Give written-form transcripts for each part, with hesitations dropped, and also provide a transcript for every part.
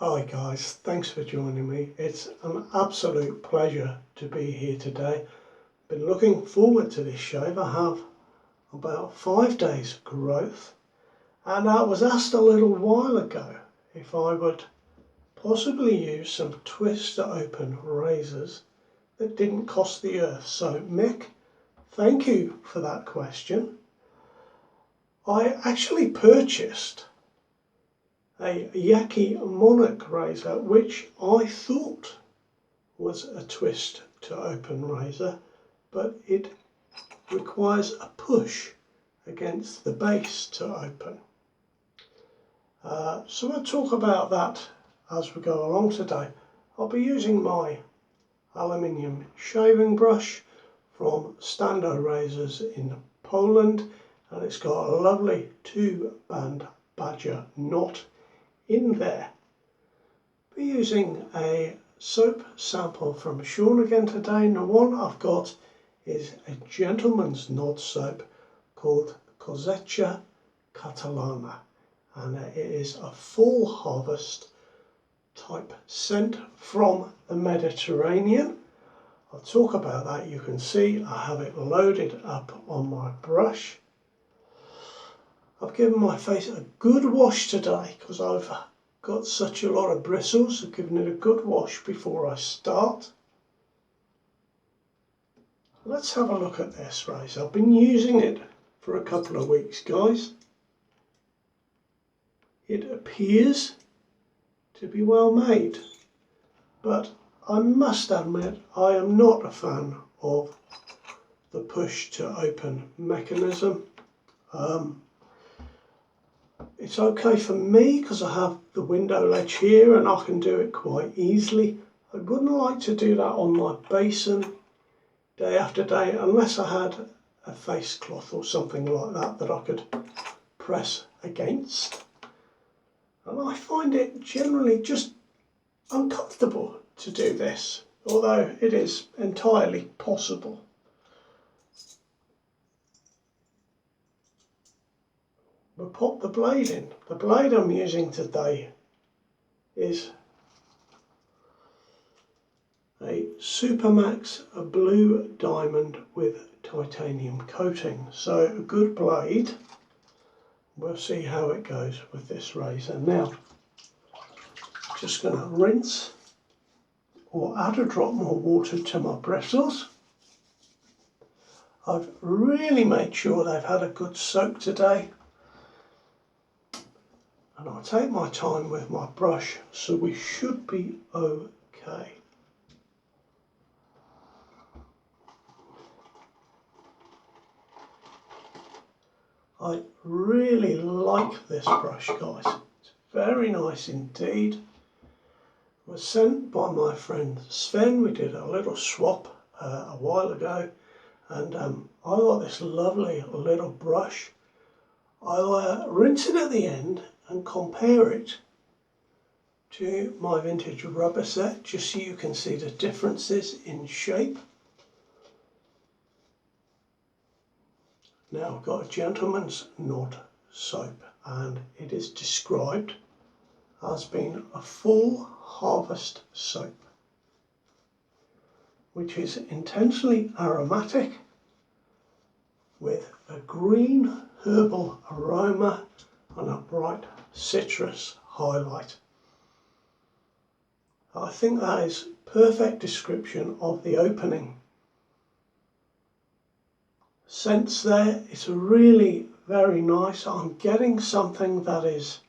Hi guys, thanks for joining me. It's an absolute pleasure to be here today. Been looking forward to this shave. I have about 5 days growth, and I was asked a little while ago if I would possibly use some twist to open razors that didn't cost the earth. So Mick, thank you for that question. I actually purchased a Yaqi Monarch razor, which I thought was a twist to open razor, but it requires a push against the base to open. So we'll talk about that as we go along today. I'll be using my aluminium shaving brush from Stando Razors in Poland, and it's got a lovely 2-band badger knot in there. Be using a soap sample from Sean again today, and the one I've got is a gentleman's knot soap called Cosecha Catalana, and it is a full harvest type scent from the Mediterranean. I'll talk about that. You can see I have it loaded up on my brush. I've given my face a good wash today because I've got such a lot of bristles. I've given it a good wash before I start. Let's have a look at this razor. I've been using it for a couple of weeks, guys. It appears to be well made, but I must admit I am not a fan of the push to open mechanism. It's okay for me because I have the window ledge here and I can do it quite easily. I wouldn't like to do that on my basin day after day unless I had a face cloth or something like that I could press against. And I find it generally just uncomfortable to do this, although it is entirely possible. We'll pop the blade in. The blade I'm using today is a Supermax, a blue diamond with titanium coating. So a good blade. We'll see how it goes with this razor. Now, just going to rinse or add a drop more water to my bristles. I've really made sure they've had a good soak today. And I'll take my time with my brush, so we should be okay. I really like this brush, guys. It's very nice indeed. It was sent by my friend Sven. We did a little swap a while ago, and I got this lovely little brush. I'll rinse it at the end and compare it to my vintage rubber set, just so you can see the differences in shape. Now I've got a gentleman's knot soap, and it is described as being a full harvest soap, which is intensely aromatic with a green herbal aroma and a bright citrus highlight. I think that is perfect description of the opening scents there. It's really very nice. I'm getting something that is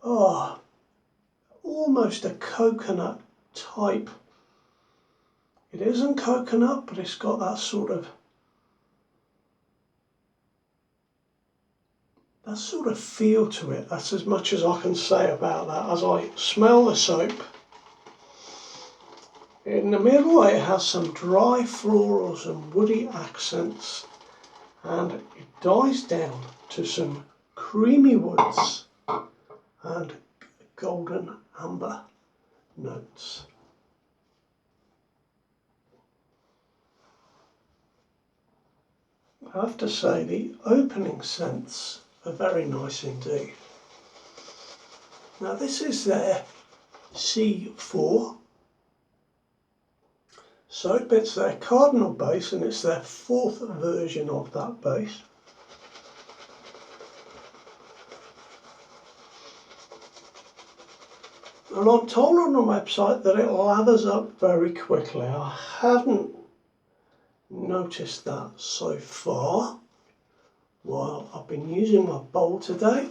almost a coconut type. It isn't coconut, but it's got that sort of feel to it. That's as much as I can say about that. As I smell the soap, in the middle it has some dry florals and woody accents, and it dies down to some creamy woods and golden amber notes. I have to say the opening scents are very nice indeed. Now this is their C4 soap. It's their cardinal base and it's their 4th version of that base. And I'm told on the website that it lathers up very quickly. I haven't noticed that so far while I've been using my bowl today.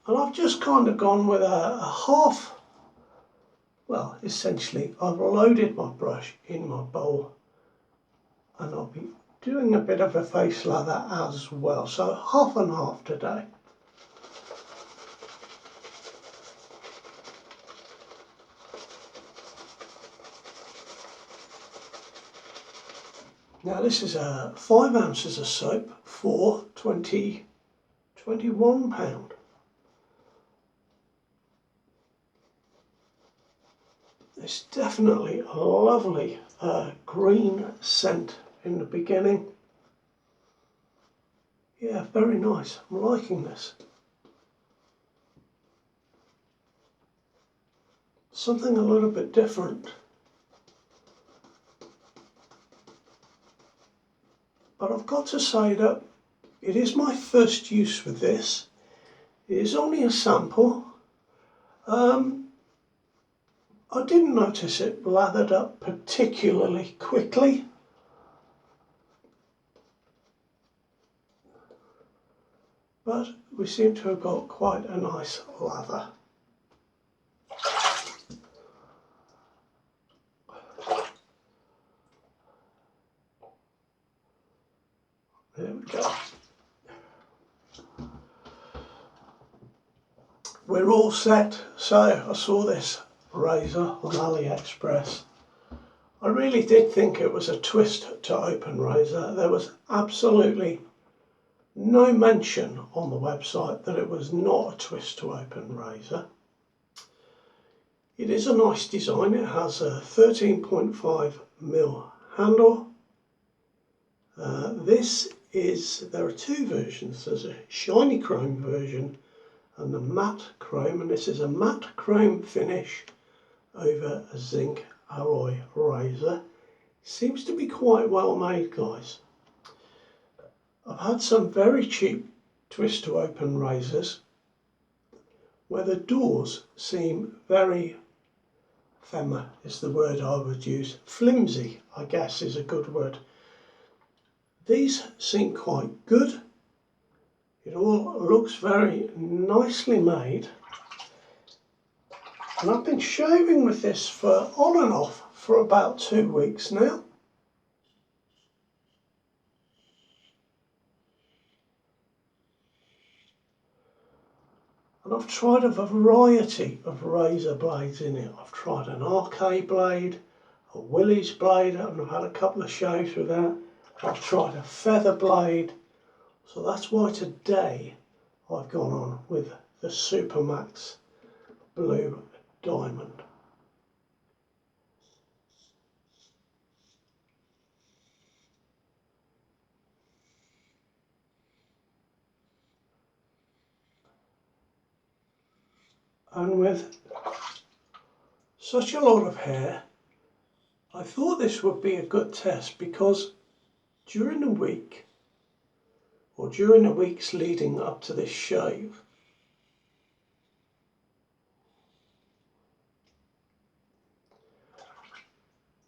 And I've just kind of gone with a half, well, essentially I've loaded my brush in my bowl and I'll be doing a bit of a face lather as well, so half and half today. Now this is 5 ounces of soap for £21. It's definitely a lovely green scent in the beginning. Yeah, very nice. I'm liking this. Something a little bit different. But I've got to say that it is my first use with this. It is only a sample. I didn't notice it lathered up particularly quickly. But we seem to have got quite a nice lather. There we go. We're all set. So I saw this razor on AliExpress. I really did think it was a twist to open razor. There was absolutely no mention on the website that it was not a twist to open razor. It is a nice design. It has a 13.5mm handle. There are 2 versions. There's a shiny chrome version and the matte chrome, and this is a matte chrome finish over a zinc alloy razor. Seems to be quite well made, guys. I've had some very cheap twist to open razors where the doors seem very, is the word I would use, flimsy I guess is a good word. These seem quite good. It all looks very nicely made. And I've been shaving with this for on and off for about 2 weeks now. And I've tried a variety of razor blades in it. I've tried an RK blade, a Willys blade, and I've had a couple of shaves with that. I've tried a feather blade. So that's why today I've gone on with the Supermax Blue Diamond. And with such a lot of hair, I thought this would be a good test because during the week, or during the weeks leading up to this shave,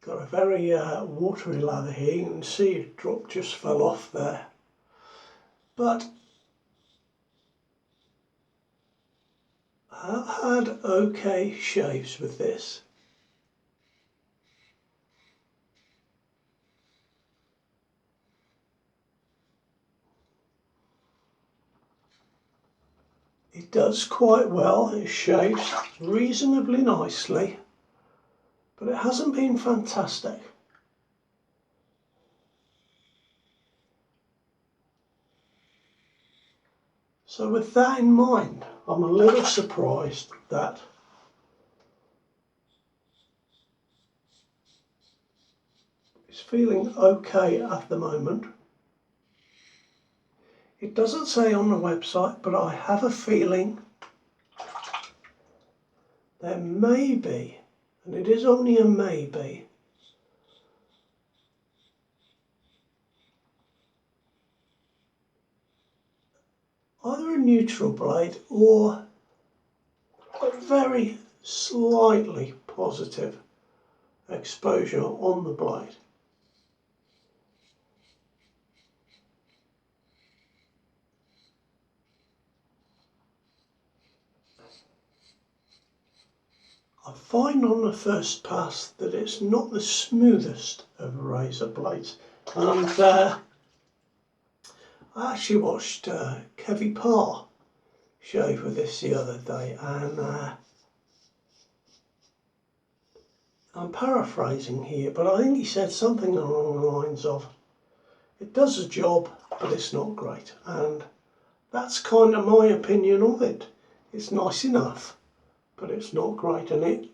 got a very watery lather here. You can see a drop just fell off there. But I've had okay shaves with this. It does quite well. It shaves reasonably nicely, but it hasn't been fantastic. So with that in mind, I'm a little surprised that it's feeling okay at the moment. It doesn't say on the website, but I have a feeling there may be, and it is only a maybe, either a neutral blade or a very slightly positive exposure on the blade. I find on the first pass that it's not the smoothest of razor blades, and I actually watched Kevy Parr shave with this the other day, and I'm paraphrasing here, but I think he said something along the lines of, it does a job, but it's not great, and that's kind of my opinion of it. It's nice enough, but it's not great, and it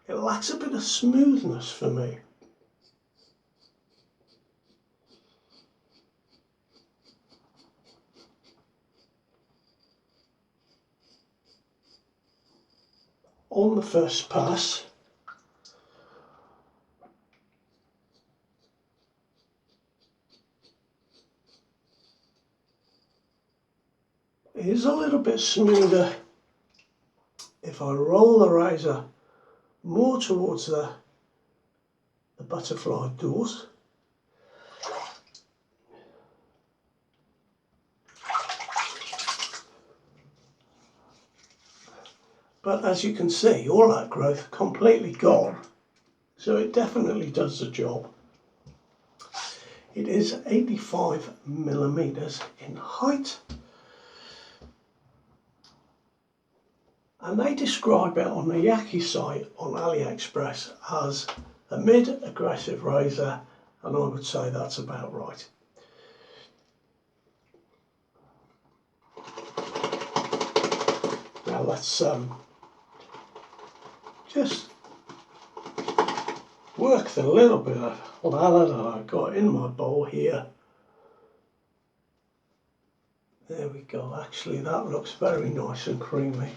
lacks a bit of smoothness for me. On the first pass, it is a little bit smoother if I roll the razor more towards the butterfly doors. But as you can see, all that growth completely gone, so it definitely does the job. It is 85 millimeters in height, and they describe it on the Yaqi site on AliExpress as a mid-aggressive razor, and I would say that's about right. Now let's just work the little bit of lather that I've got in my bowl here. There we go. Actually, that looks very nice and creamy.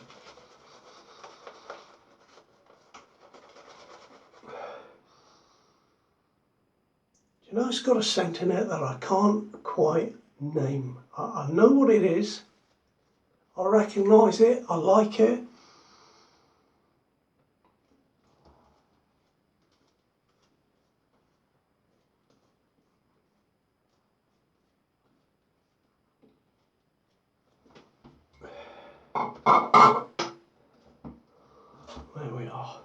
You know, it's got a scent in it that I can't quite name. I know what it is. I recognise it. I like it. There we are.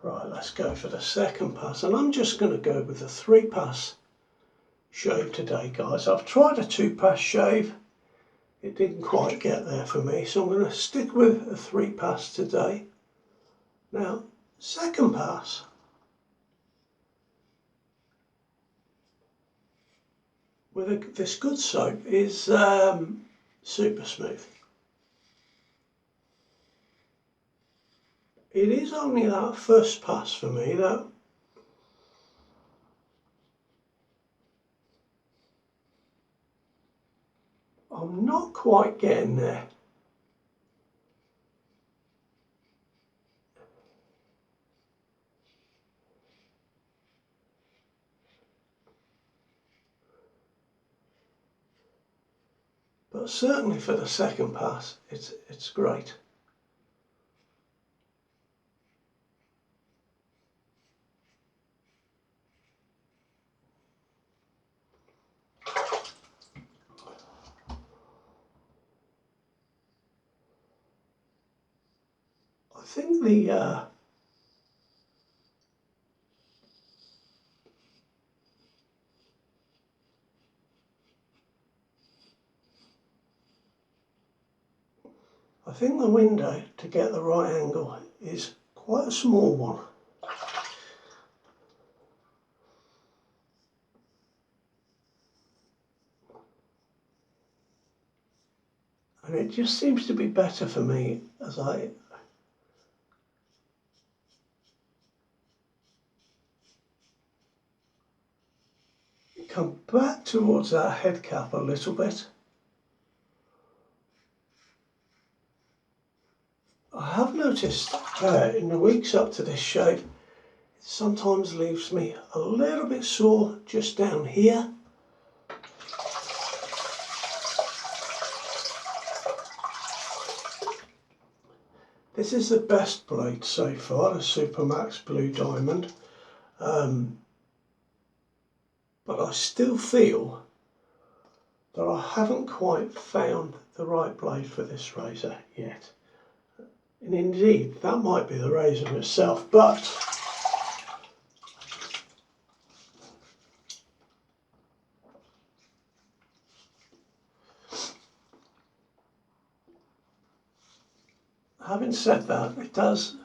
Right, let's go for the second pass, and I'm just going to go with a 3-pass shave today, guys. I've tried a 2-pass shave, it didn't quite get there for me, so I'm going to stick with a 3-pass today. Now, second pass, with this good soap is super smooth. It is only that first pass for me that I'm not quite getting there. But certainly for the second pass, it's great. I think the window to get the right angle is quite a small one. And it just seems to be better for me as I come back towards that head cap a little bit. I have noticed in the weeks up to this shave, it sometimes leaves me a little bit sore just down here. This is the best blade so far, the Supermax Blue Diamond, but I still feel that I haven't quite found the right blade for this razor yet. And indeed, that might be the razor itself, but having said that, it does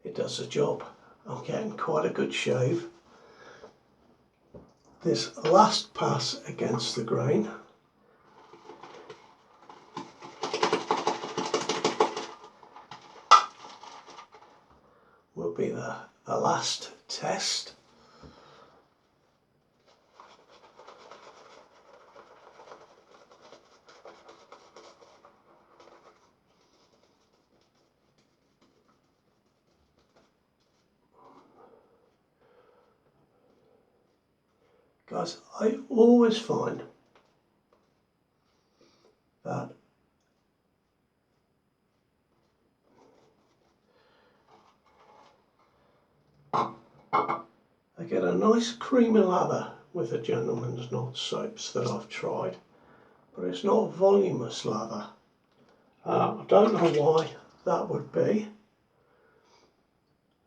the job. I'm getting quite a good shave. This last pass against the grain will be the last test. Guys, I always find that I get a nice creamy lather with the Gentleman's Knot soaps that I've tried, but it's not a voluminous lather. I don't know why that would be.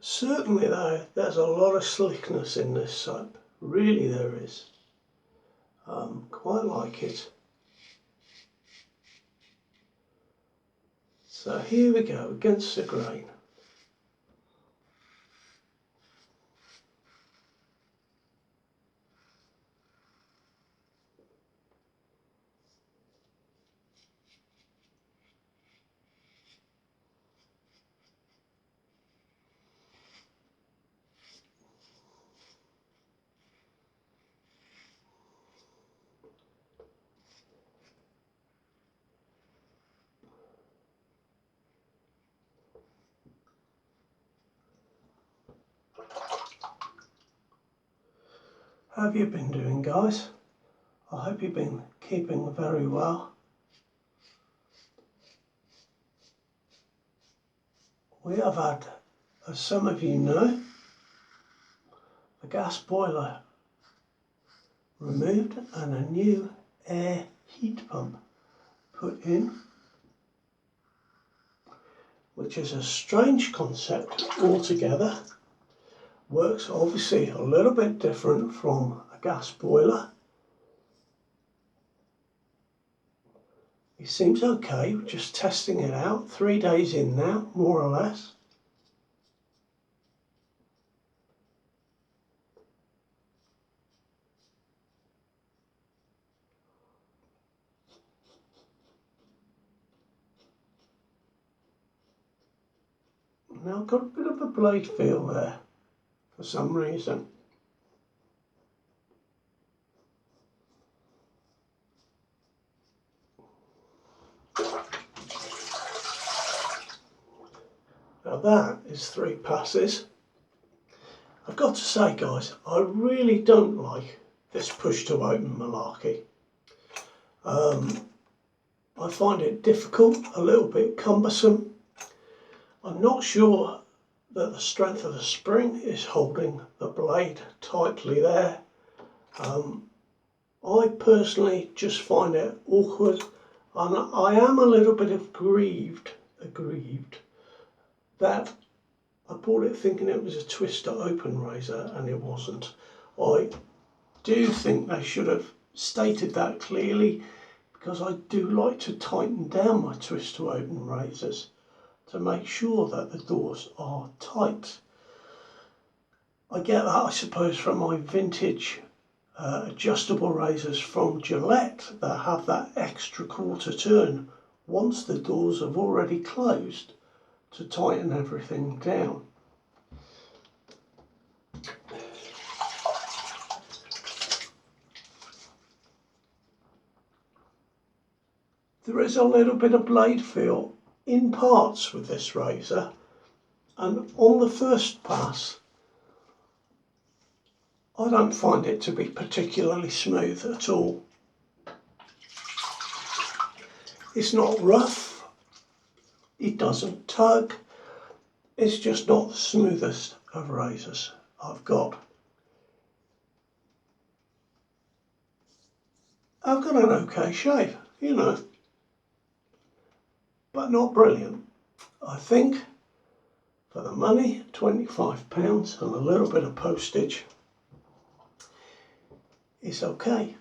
Certainly though, there's a lot of slickness in this soap. Really there is. Quite like it. So here we go, against the grain. How have you been doing, guys? I hope you've been keeping very well. We have had, as some of you know, the gas boiler removed and a new air heat pump put in, which is a strange concept altogether. Works obviously a little bit different from a gas boiler. It seems okay, we're just testing it out, 3 days in now, more or less. Now I've got a bit of a blade feel there for some reason. Now that is 3 passes. I've got to say, guys, I really don't like this push to open malarkey. I find it difficult, a little bit cumbersome. I'm not sure that the strength of the spring is holding the blade tightly there. I personally just find it awkward, and I am a little bit aggrieved that I bought it thinking it was a twist to open razor and it wasn't. I do think they should have stated that clearly, because I do like to tighten down my twist to open razors to make sure that the doors are tight. I get that, I suppose, from my vintage adjustable razors from Gillette that have that extra quarter turn once the doors have already closed to tighten everything down. There is a little bit of blade feel in parts with this razor, and on the first pass I don't find it to be particularly smooth at all. It's not rough, it doesn't tug, it's just not the smoothest of razors I've got. I've got an okay shave, you know, but not brilliant. I think for the money, £25 and a little bit of postage, it's okay.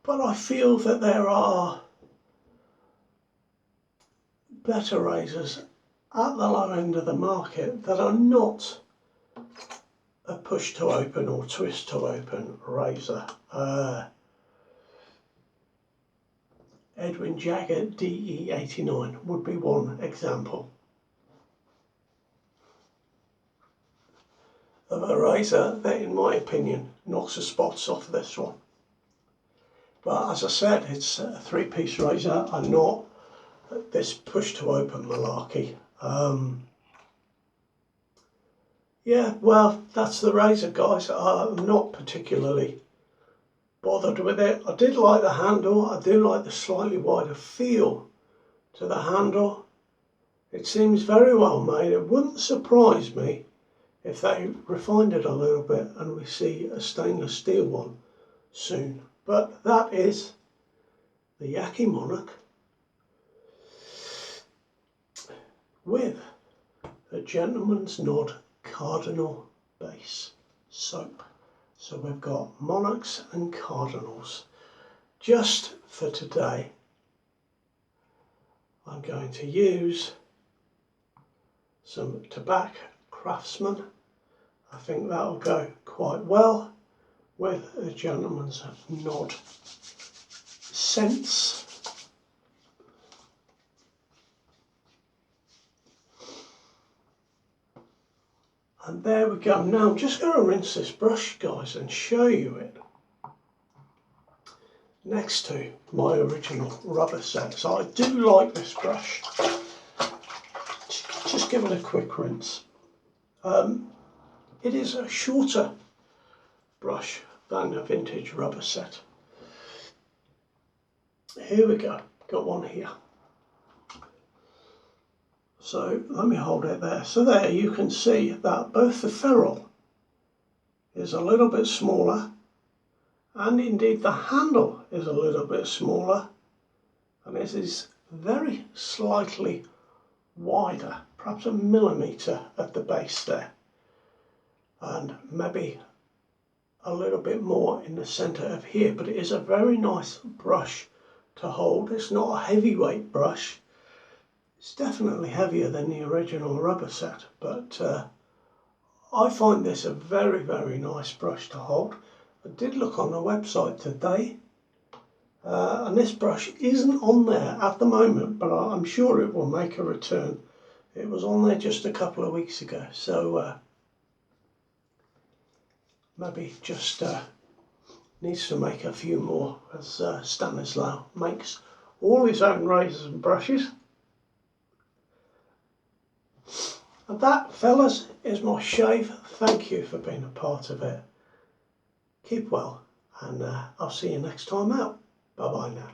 But I feel that there are better razors at the low end of the market that are not a push to open or twist to open razor. Edwin Jagger DE89 would be one example of a razor that, in my opinion, knocks the spots off this one. But as I said, it's a three-piece razor and not this push to open malarkey. Yeah, well, that's the razor, guys. I'm not particularly bothered with it. I did like the handle. I do like the slightly wider feel to the handle. It seems very well made. It wouldn't surprise me if they refined it a little bit and we see a stainless steel one soon. But that is the Yaqi Monarch with a Gentleman's Nod Cardinal base soap. So we've got Monarchs and Cardinals. Just for today, I'm going to use some Tobacco Craftsman. I think that'll go quite well with a Gentleman's Nod scents. And there we go. Now I'm just going to rinse this brush, guys, and show you it next to my original rubber set. So I do like this brush. Just give it a quick rinse. It is a shorter brush than a vintage rubber set. Here we go. Got one here. So let me hold it there. So there you can see that both the ferrule is a little bit smaller, and indeed the handle is a little bit smaller, and it is very slightly wider, perhaps a millimetre at the base there, and maybe a little bit more in the centre of here. But it is a very nice brush to hold. It's not a heavyweight brush. It's definitely heavier than the original rubber set, but I find this a very, very nice brush to hold. I did look on the website today, and this brush isn't on there at the moment, but I'm sure it will make a return. It was on there just a couple of weeks ago, so maybe just needs to make a few more, as Stanislaw makes all his own razors and brushes. And that, fellas, is my shave. Thank you for being a part of it. Keep well, and I'll see you next time out. Bye bye now.